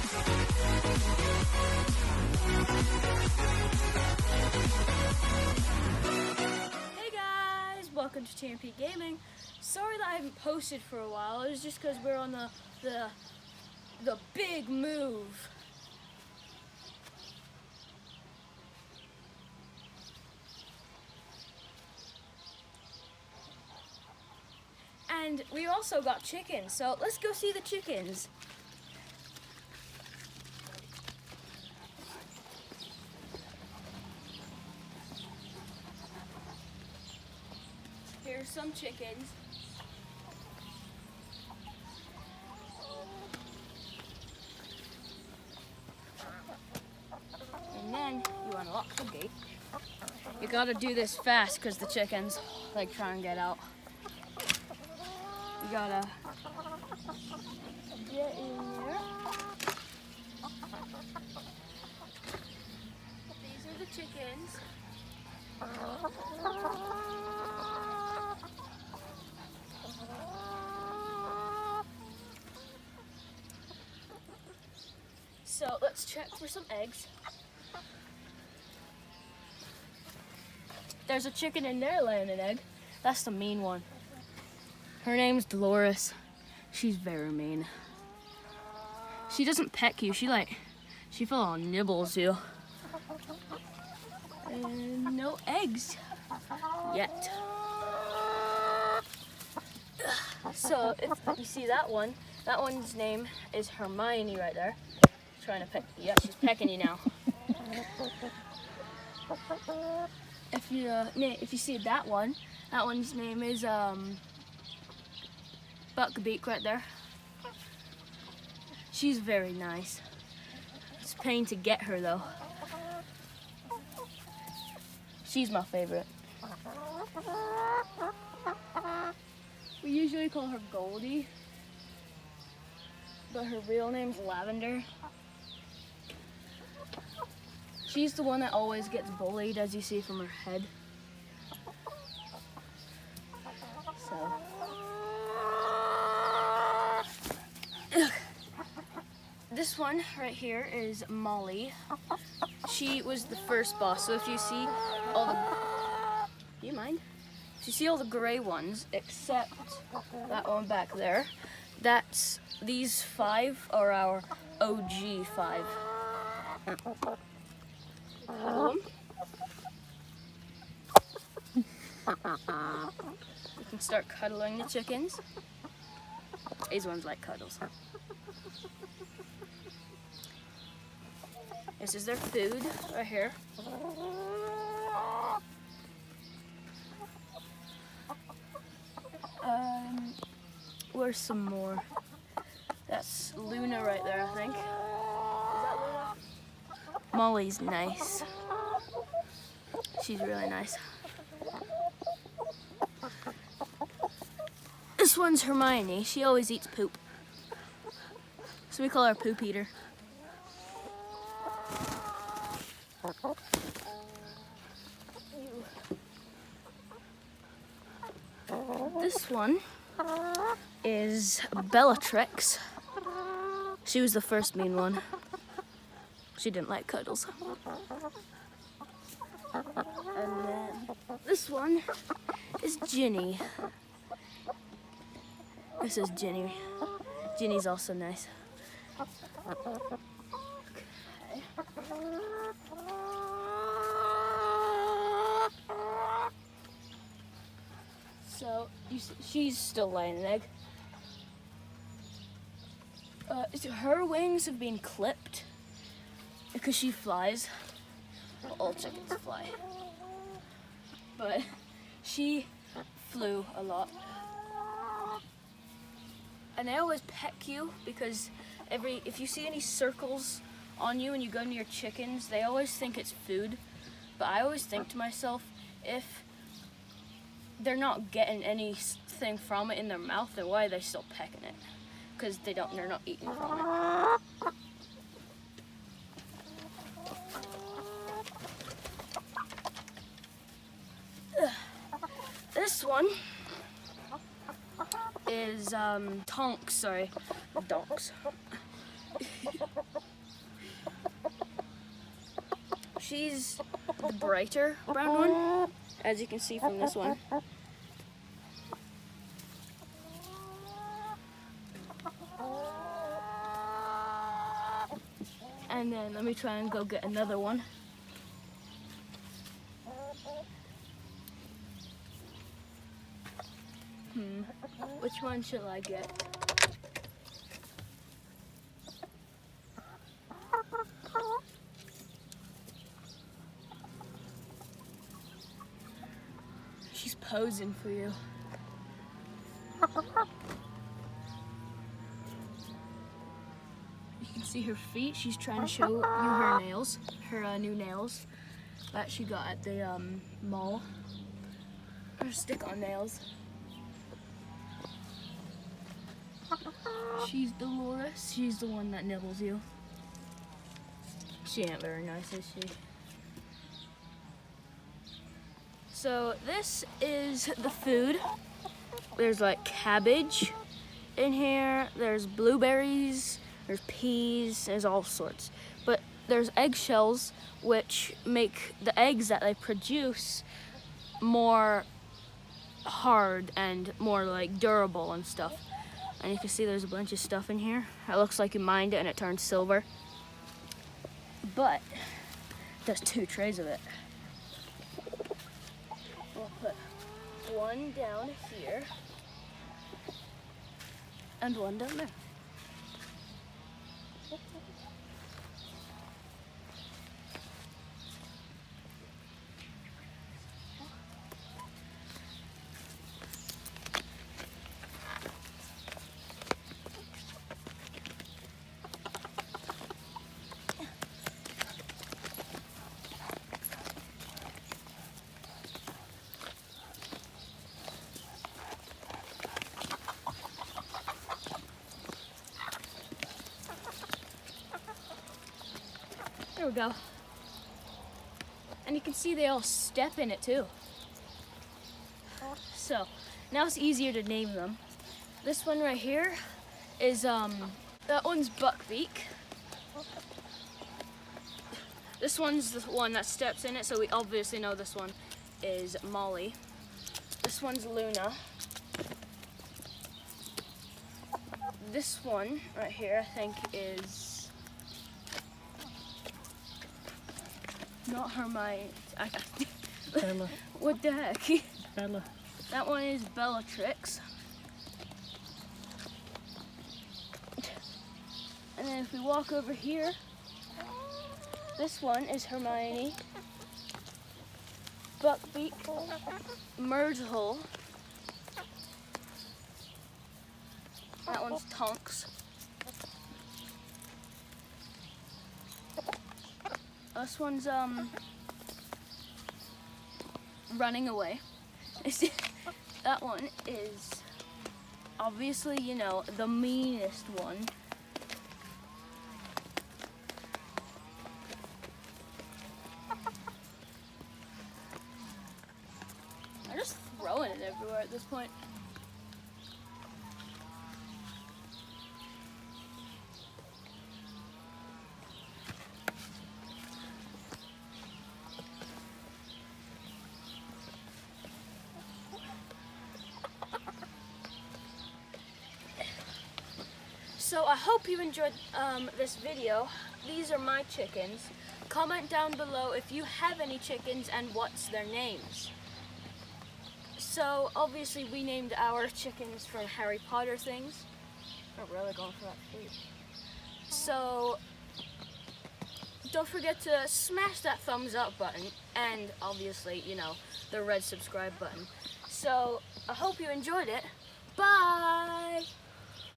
Hey guys, welcome to TMP Gaming. Sorry that I haven't posted for a while. It was just because we're on the big move. And we also got chickens, so let's go see the chickens. Here's some chickens. And then you unlock the gate. You gotta do this fast because the chickens like try and get out. You gotta get in there. These are the chickens. So let's check for some eggs. There's a chicken in there laying an egg. That's the mean one. Her name's Dolores. She's very mean. She doesn't peck you. She full on nibbles you. And no eggs yet. So if you see that one's name is Hermione right there. Trying to peck. Yeah, she's pecking you now. If you see that one's name is Buckbeak right there. She's very nice. It's a pain to get her though. She's my favorite. We usually call her Goldie, but her real name's Lavender. She's the one that always gets bullied, as you see from her head. So. This one right here is Molly. She was the first boss, so if you see all the... Do you mind? If you see all the gray ones, except that one back there, these 5 are our OG 5. You can start cuddling the chickens. These ones like cuddles. This is their food right here. Where's some more? That's Luna right there, I think. Is that Luna? Molly's nice. She's really nice. This one's Hermione. She always eats poop. So we call her Poop Eater. This one is Bellatrix. She was the first mean one. She didn't like cuddles. And then this one is Ginny. This is Ginny. Ginny's also nice. Okay. So she's still laying an egg. Her wings have been clipped because she flies. Well, all chickens fly. But she flew a lot. And they always peck you because if you see any circles on you and you go near chickens, they always think it's food. But I always think to myself, if they're not getting anything from it in their mouth, then why are they still pecking it? Because they're not eating from it. This one is Tonks, sorry, Donks. She's the brighter brown one, as you can see from this one. And then let me try and go get another one. Which one should I get? She's posing for you. You can see her feet. She's trying to show you her nails, her new nails that she got at the mall. Her stick-on nails. She's Dolores. She's the one that nibbles you. She ain't very nice, is she? So this is the food. There's like cabbage in here. There's blueberries. There's peas. There's all sorts. But there's eggshells, which make the eggs that they produce more hard and more like durable and stuff. And you can see there's a bunch of stuff in here. It looks like you mined it and it turned silver. But there's 2 trays of it. We'll put one down here and one down there. There we go. And you can see they all step in it too. So now it's easier to name them. This one right here is that one's Buckbeak. This one's the one that steps in it, so we obviously know this one is Molly. This one's Luna. This one right here I think is not Hermione. Bella. What the heck? Bella. That one is Bellatrix. And then if we walk over here, this one is Hermione. Buckbeak. Myrtle. That one's Tonks. This one's running away. That one is obviously, you know, the meanest one. I'm just throwing it everywhere at this point. So I hope you enjoyed this video. These are my chickens. Comment down below if you have any chickens and what's their names. So obviously we named our chickens from Harry Potter things. We're really going for that food. So don't forget to smash that thumbs up button and obviously, you know, the red subscribe button. So I hope you enjoyed it. Bye!